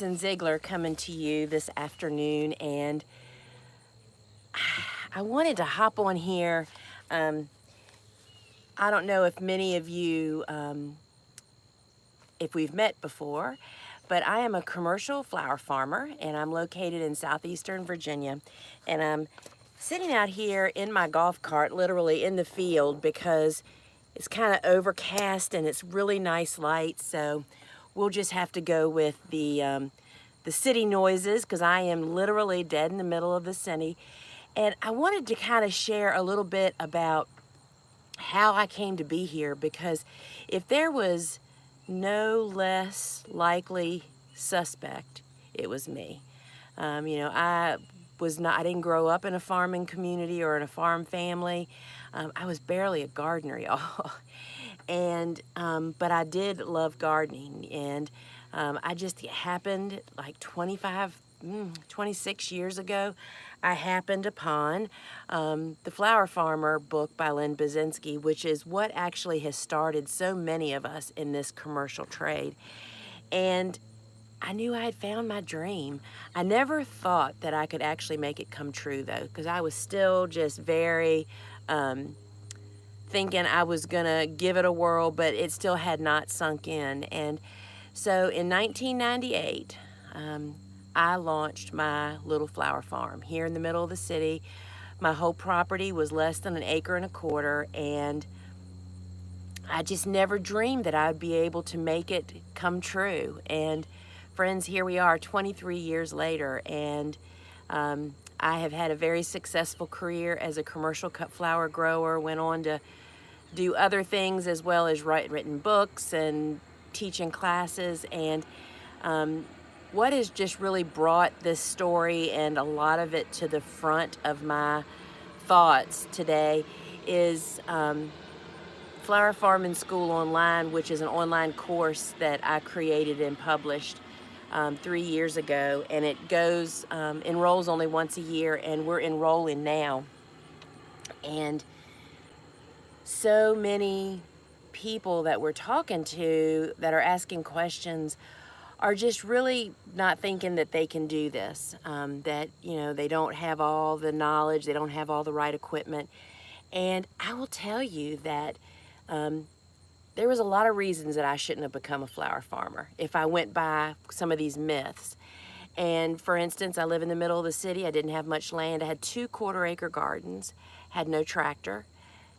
Allison Ziegler coming to you this afternoon, and I wanted to hop on here. I don't know if many of you, if we've met before, but I am a commercial flower farmer, and I'm located in southeastern Virginia, and I'm sitting out here in my golf cart, literally in the field, because it's kind of overcast and it's really nice light, so we'll just have to go with the city noises, because I am literally dead in the middle of the city. And I wanted to kind of share a little bit about how I came to be here, because if there was no less likely suspect, it was me. I didn't grow up in a farming community or in a farm family. I was barely a gardener, y'all. But I did love gardening, and I just happened like 26 years ago, I happened upon The Flower Farmer book by Len Basinski, which is what actually has started so many of us in this commercial trade. And I knew I had found my dream. I never thought that I could actually make it come true, though, because I was still just very thinking I was going to give it a whirl, but it still had not sunk in. And so in 1998, I launched my little flower farm here in the middle of the city. My whole property was less than an acre and a quarter, and I just never dreamed that I'd be able to make it come true. And friends, here we are 23 years later, and I have had a very successful career as a commercial cut flower grower, went on to do other things as well as written books and teaching classes. And what has just really brought this story and a lot of it to the front of my thoughts today is Flower Farming School Online, which is an online course that I created and published 3 years ago, and it enrolls only once a year, and we're enrolling now. And so many people that we're talking to that are asking questions are just really not thinking that they can do this, that, they don't have all the knowledge, they don't have all the right equipment. And I will tell you that there was a lot of reasons that I shouldn't have become a flower farmer if I went by some of these myths. And for instance, I live in the middle of the city. I didn't have much land. I had 2 quarter-acre gardens, had no tractor,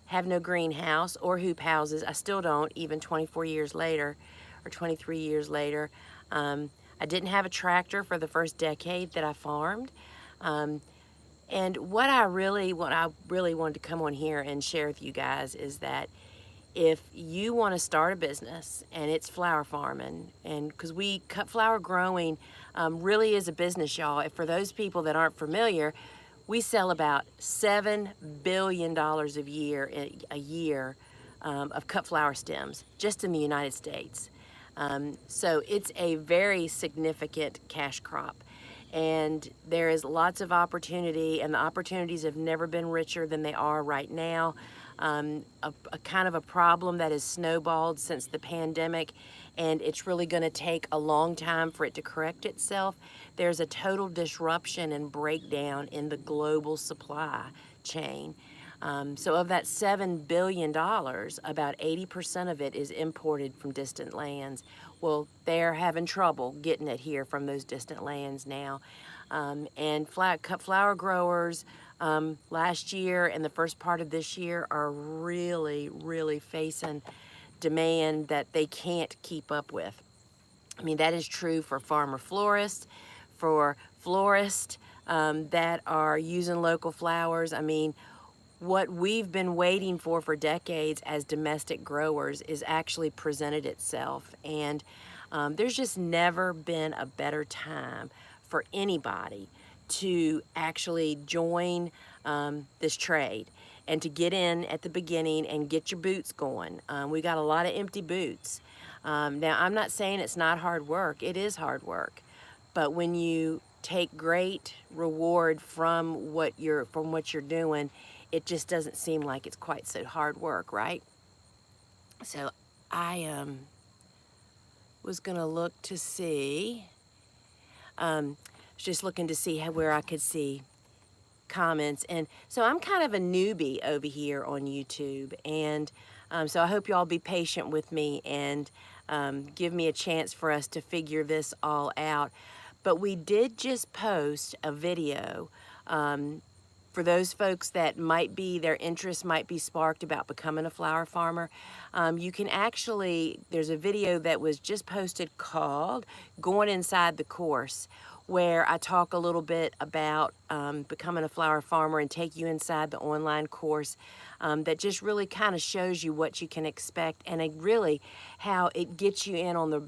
have no greenhouse or hoop houses. I still don't, even 24 years later or 23 years later. I didn't have a tractor for the first decade that I farmed. And what I really wanted to come on here and share with you guys is that if you want to start a business and it's flower farming, and because cut flower growing really is a business, y'all. For those people that aren't familiar, we sell about $7 billion a year of cut flower stems just in the United States. So it's a very significant cash crop. And there is lots of opportunity, and the opportunities have never been richer than they are right now. A kind of a problem that has snowballed since the pandemic, and it's really going to take a long time for it to correct itself. There's a total disruption and breakdown in the global supply chain. So of that $7 billion, about 80% of it is imported from distant lands. Well, they're having trouble getting it here from those distant lands now. And cut flower growers last year and the first part of this year are really, really facing demand that they can't keep up with. I mean, that is true for farmer florists, for florists that are using local flowers. I mean, what we've been waiting for decades as domestic growers is actually presented itself. And there's just never been a better time for anybody to actually join this trade and to get in at the beginning and get your boots going. We got a lot of empty boots. Now, I'm not saying it's not hard work. It is hard work. But when you take great reward from what you're doing, it just doesn't seem like it's quite so hard work, right? So I was going to look to see just looking to see where I could see comments. And so I'm kind of a newbie over here on YouTube, and so I hope y'all be patient with me and give me a chance for us to figure this all out. But we did just post a video for those folks that their interest might be sparked about becoming a flower farmer. You can actually, there's a video that was just posted called Going Inside the Course, where I talk a little bit about becoming a flower farmer and take you inside the online course that just really kind of shows you what you can expect, and really how it gets you in on the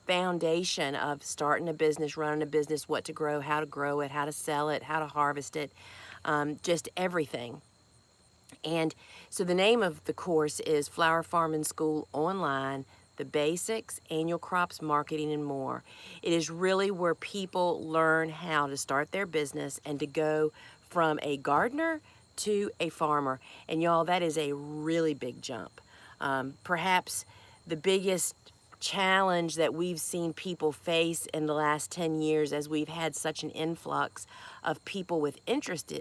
foundation of starting a business, running a business, what to grow it, how to sell it, how to harvest it, just everything. And so the name of the course is Flower Farming School Online, the Basics, Annual Crops, Marketing, and More. It is really where people learn how to start their business and to go from a gardener to a farmer. And y'all, that is a really big jump. Perhaps the biggest challenge that we've seen people face in the last 10 years, as we've had such an influx of people with interest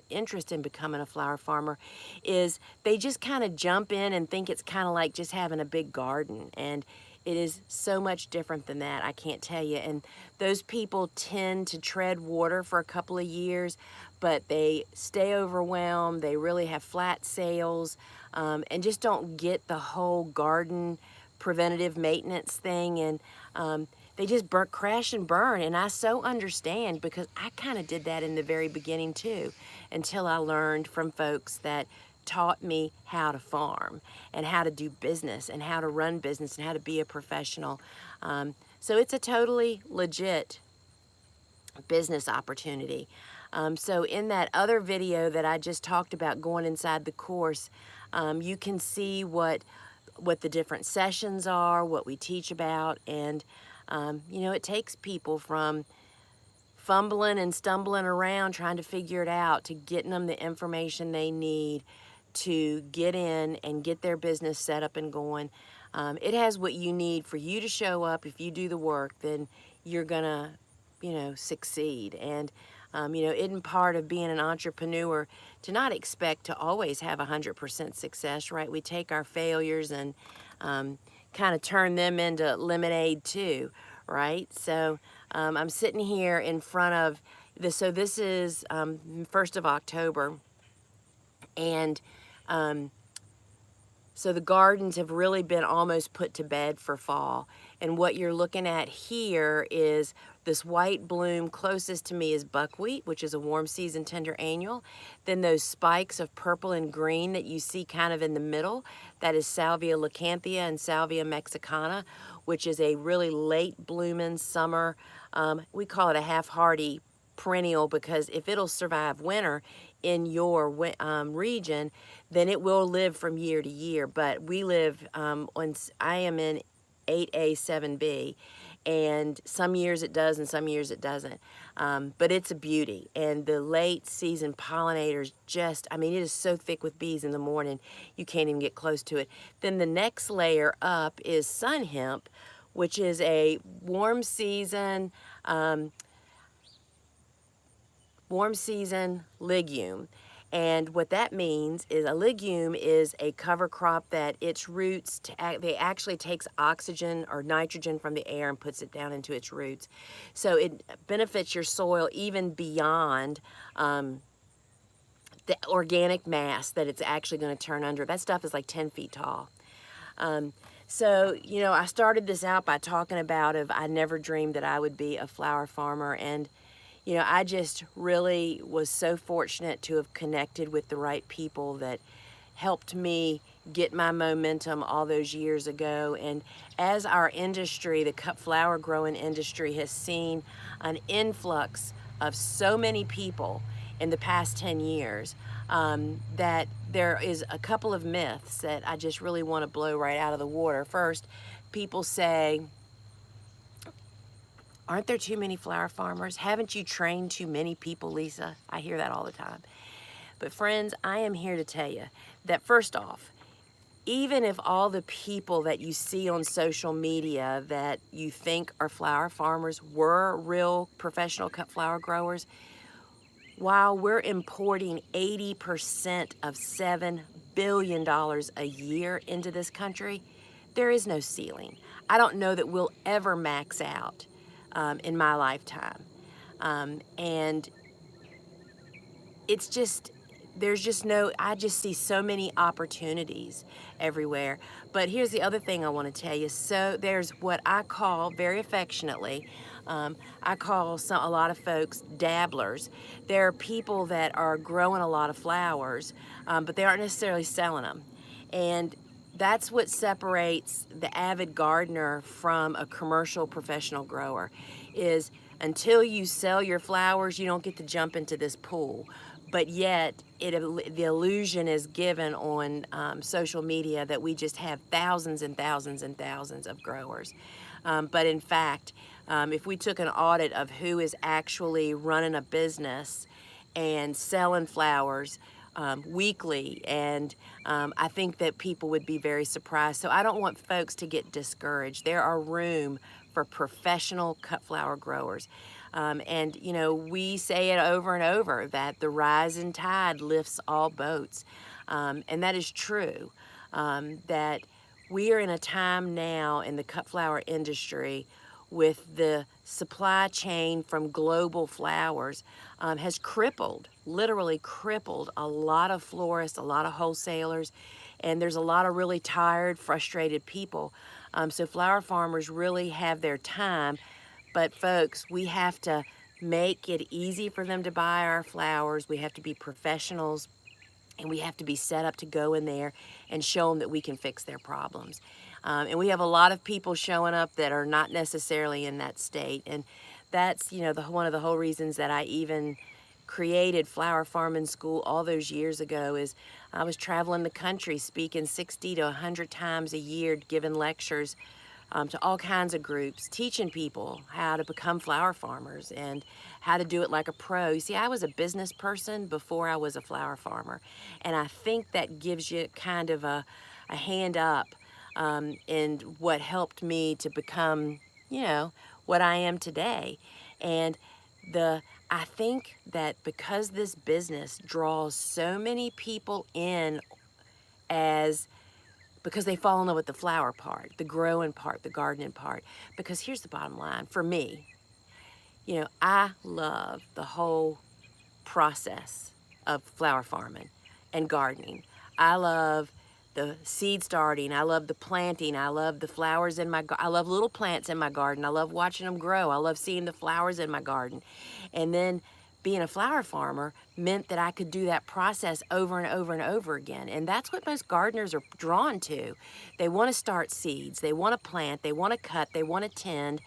in becoming a flower farmer, is they just kind of jump in and think it's kind of like just having a big garden. And it is so much different than that, I can't tell you. And those people tend to tread water for a couple of years, but they stay overwhelmed, they really have flat sales, and just don't get the whole garden preventative maintenance thing, and they just crash and burn. And I so understand, because I kind of did that in the very beginning too, until I learned from folks that taught me how to farm and how to do business and how to run business and how to be a professional. So it's a totally legit business opportunity. So in that other video that I just talked about, going inside the course, you can see what the different sessions are, what we teach about, and you know, it takes people from fumbling and stumbling around trying to figure it out to getting them the information they need to get in and get their business set up and going. It has what you need for you to show up. If you do the work, then you're gonna, you know, succeed. And you know, isn't part of being an entrepreneur to not expect to always have 100% success, right? We take our failures and kind of turn them into lemonade too, right? So I'm sitting here in front of this. So this is 1st of October, and so the gardens have really been almost put to bed for fall. And what you're looking at here is this white bloom. Closest to me is buckwheat, which is a warm season tender annual. Then those spikes of purple and green that you see kind of in the middle, that is Salvia leucanthia and Salvia mexicana, which is a really late blooming summer. We call it a half-hardy perennial, because if it'll survive winter in your region, then it will live from year to year. But we live I am in 8A, 7B, and some years it does and some years it doesn't. But it's a beauty. And the late season pollinators just, I mean, it is so thick with bees in the morning, you can't even get close to it. Then the next layer up is sun hemp, which is a warm season legume. And what that means is a legume is a cover crop that its roots, they actually takes oxygen or nitrogen from the air and puts it down into its roots. So it benefits your soil even beyond the organic mass that it's actually going to turn under. That stuff is like 10 feet tall. So, you know, I started this out by talking about I never dreamed that I would be a flower farmer. And you know, I just really was so fortunate to have connected with the right people that helped me get my momentum all those years ago. And as our industry, the cut flower growing industry, has seen an influx of so many people in the past 10 years, that there is a couple of myths that I just really want to blow right out of the water. First, people say, aren't there too many flower farmers? Haven't you trained too many people, Lisa? I hear that all the time. But friends, I am here to tell you that first off, even if all the people that you see on social media that you think are flower farmers were real professional cut flower growers, while we're importing 80% of $7 billion a year into this country, there is no ceiling. I don't know that we'll ever max out in my lifetime. And it's just, there's just no, I just see so many opportunities everywhere. But here's the other thing I want to tell you. So there's what I call, very affectionately, I call a lot of folks dabblers. There are people that are growing a lot of flowers, but they aren't necessarily selling them. And that's what separates the avid gardener from a commercial professional grower, is until you sell your flowers, you don't get to jump into this pool. But yet, the illusion is given on social media that we just have thousands and thousands and thousands of growers. But in fact, if we took an audit of who is actually running a business and selling flowers weekly, and I think that people would be very surprised. So I don't want folks to get discouraged. There are room for professional cut flower growers. And, you know, we say it over and over that the rising tide lifts all boats. And that is true. That we are in a time now in the cut flower industry with the supply chain from global flowers has crippled, literally crippled a lot of florists, a lot of wholesalers, and there's a lot of really tired, frustrated people. So flower farmers really have their time. But folks, we have to make it easy for them to buy our flowers. We have to be professionals, and we have to be set up to go in there and show them that we can fix their problems. And we have a lot of people showing up that are not necessarily in that state. And that's, you know, one of the whole reasons that I even created Flower Farming School all those years ago. Is I was traveling the country speaking 60 to 100 times a year, giving lectures to all kinds of groups, teaching people how to become flower farmers and how to do it like a pro. You see, I was a business person before I was a flower farmer, and I think that gives you kind of a hand up in what helped me to become, you know, what I am today. And I think that because this business draws so many people in because they fall in love with the flower part, the growing part, the gardening part. Because here's the bottom line, for me, you know, I love the whole process of flower farming and gardening. I love the seed starting, I love the planting, I love the flowers in my garden. I love little plants in my garden. I love watching them grow. I love seeing the flowers in my garden. And then being a flower farmer meant that I could do that process over and over and over again. And that's what most gardeners are drawn to. They want to start seeds, they want to plant, they want to cut, they want to tend.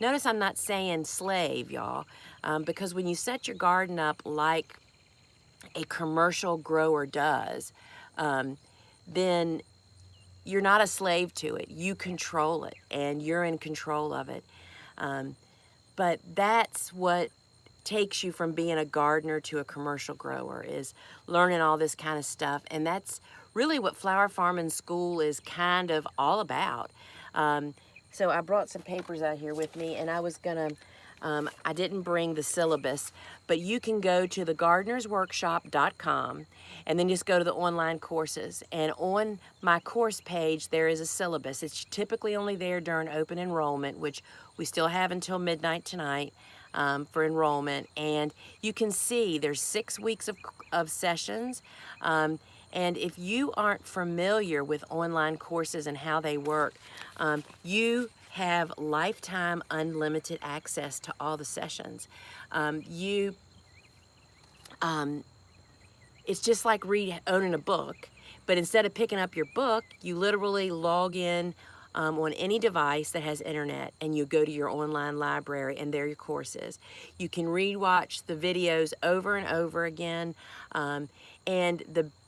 Notice I'm not saying slave, y'all, because when you set your garden up like a commercial grower does, then you're not a slave to it. You control it, and you're in control of it. But that's what takes you from being a gardener to a commercial grower, is learning all this kind of stuff. And that's really what Flower Farming School is kind of all about. So I brought some papers out here with me, and I was gonna, I didn't bring the syllabus, but you can go to thegardenersworkshop.com and then just go to the online courses. And on my course page, there is a syllabus. It's typically only there during open enrollment, which we still have until midnight tonight. For enrollment, and you can see there's 6 weeks of sessions, and if you aren't familiar with online courses and how they work, you have lifetime unlimited access to all the sessions. It's just like owning a book, but instead of picking up your book, you literally log in on any device that has internet, and you go to your online library, and there your course is. You can re-watch the videos over and over again, and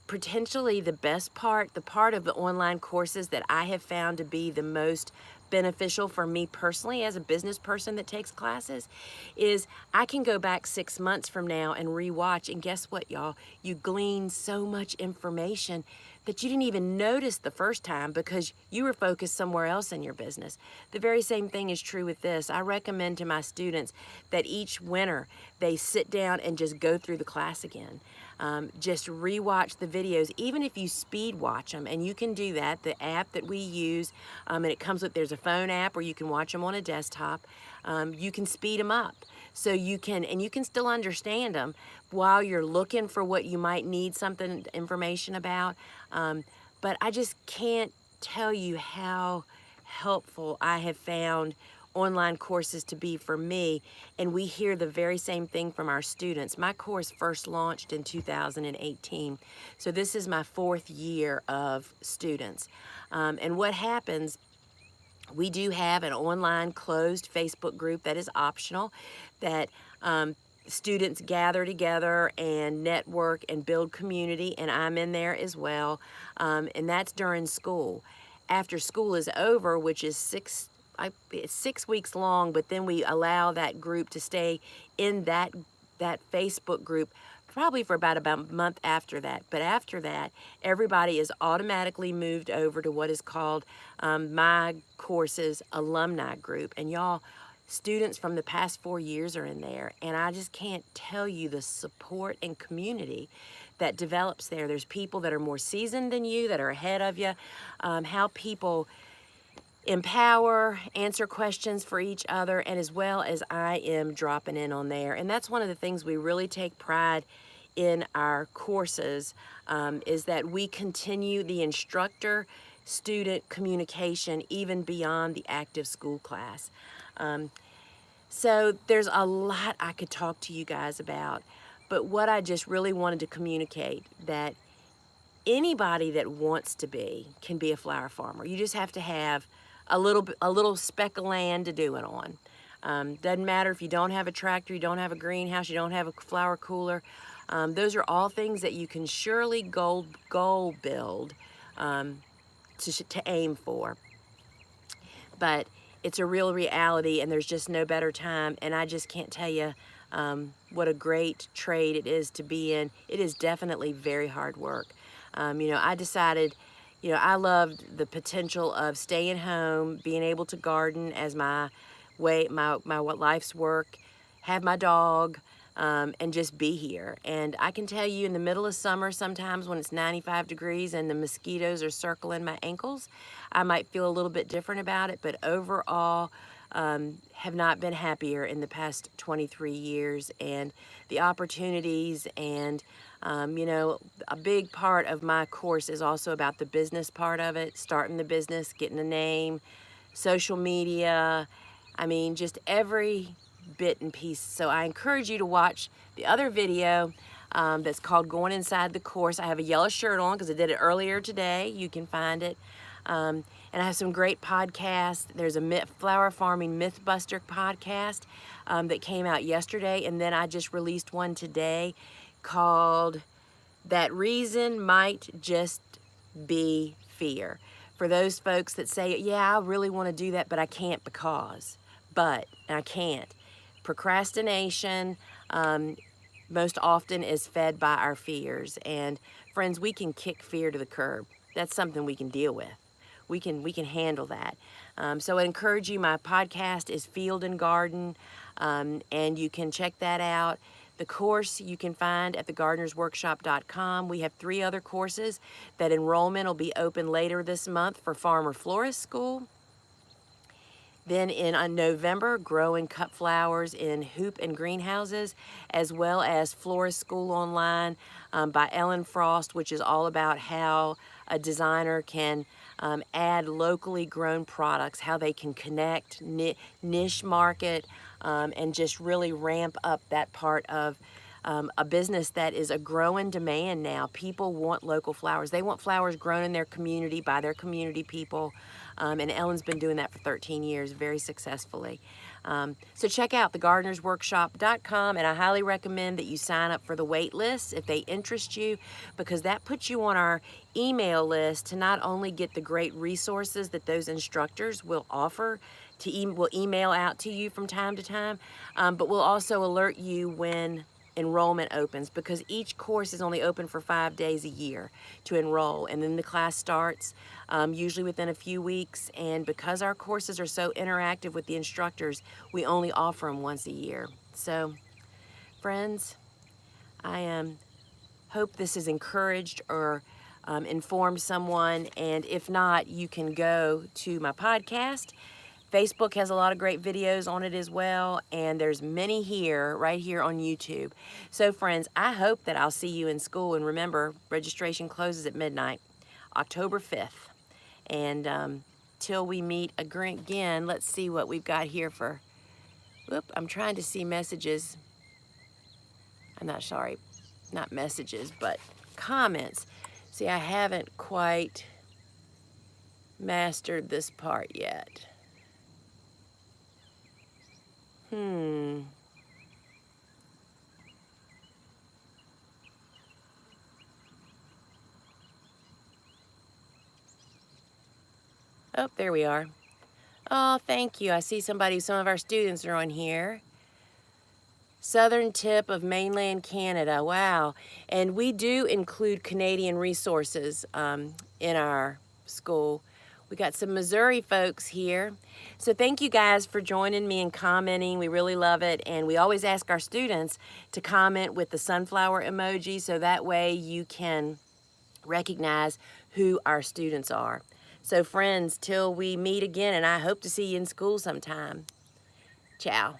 potentially the best part, the part of the online courses that I have found to be the most beneficial for me personally as a business person that takes classes, is I can go back 6 months from now and re-watch, and guess what, y'all? You glean so much information that you didn't even notice the first time because you were focused somewhere else in your business. The very same thing is true with this. I recommend to my students that each winter they sit down and just go through the class again. Just rewatch the videos, even if you speed watch them, and you can do that. The app that we use, and it comes with, there's a phone app where you can watch them on a desktop. You can speed them up. So you can still understand them while you're looking for what you might need something information about. But I just can't tell you how helpful I have found online courses to be for me, and we hear the very same thing from our students. My course first launched in 2018, so this is my 4th year of students. And what happens, we do have an online closed Facebook group that is optional, that students gather together and network and build community, and I'm in there as well, and that's during school. After school is over, which is it's 6 weeks long, but then we allow that group to stay in that Facebook group probably for about a month after that. But after that, everybody is automatically moved over to what is called my course's alumni group. And y'all, students from the past 4 years are in there, and I just can't tell you the support and community that develops there. There's people that are more seasoned than you, that are ahead of you, how people empower, answer questions for each other, and as well as I am dropping in on there. And that's one of the things we really take pride in our courses, is that we continue the instructor-student communication even beyond the active school class. So there's a lot I could talk to you guys about, but what I just really wanted to communicate, that anybody that wants to be can be a flower farmer. You just have to have a little speck of land to do it on. Doesn't matter if you don't have a tractor, you don't have a greenhouse, you don't have a flower cooler. Those are all things that you can surely goal build to aim for. But it's a real reality, and there's just no better time, and I just can't tell you what a great trade it is to be in. It is definitely very hard work. I decided, I loved the potential of staying home, being able to garden as my life's work, have my dog, and just be here. And I can tell you, in the middle of summer, sometimes when it's 95 degrees and the mosquitoes are circling my ankles, I might feel a little bit different about it, but overall, have not been happier in the past 23 years. And the opportunities and, a big part of my course is also about the business part of it, starting the business, getting a name, social media, just every bit and piece. So I encourage you to watch the other video that's called Going Inside the Course. I have a yellow shirt on because I did it earlier today. You can find it. And I have some great podcasts. There's a flower farming Mythbuster podcast that came out yesterday, and then I just released one today called That Reason Might Just Be Fear. For those folks that say, yeah, I really want to do that, but I can't but I can't. Procrastination most often is fed by our fears. And friends, we can kick fear to the curb. That's something we can deal with. We can handle that. So I encourage you, my podcast is Field and Garden, and you can check that out. The course you can find at thegardenersworkshop.com. We have 3 other courses that enrollment will be open later this month for Farmer Florist School. Then in November, Grow and Cut Flowers in Hoop and Greenhouses, as well as Florist School Online by Ellen Frost, which is all about how a designer can add locally grown products, how they can connect, niche market, and just really ramp up that part of a business that is a growing demand now. People want local flowers. They want flowers grown in their community by their community people. And Ellen's been doing that for 13 years very successfully. So check out thegardenersworkshop.com, and I highly recommend that you sign up for the wait list if they interest you, because that puts you on our email list to not only get the great resources that those instructors will offer, will email out to you from time to time, but we'll also alert you when enrollment opens, because each course is only open for 5 days a year to enroll, and then the class starts usually within a few weeks. And because our courses are so interactive with the instructors, we only offer them once a year. So friends, I hope this has encouraged or informed someone, and if not, you can go to my podcast. Facebook has a lot of great videos on it as well, and there's many here, right here on YouTube. So friends, I hope that I'll see you in school, and remember, registration closes at midnight, October 5th. And till we meet again, let's see what we've got here for, whoop, I'm trying to see messages. I'm not sorry, not messages, but comments. See, I haven't quite mastered this part yet. Oh, there we are. Oh, thank you. I see some of our students are on here. Southern tip of mainland Canada. Wow. And we do include Canadian resources in our school. We got some Missouri folks here. So thank you guys for joining me and commenting. We really love it. And we always ask our students to comment with the sunflower emoji, so that way you can recognize who our students are. So friends, till we meet again, and I hope to see you in school sometime. Ciao.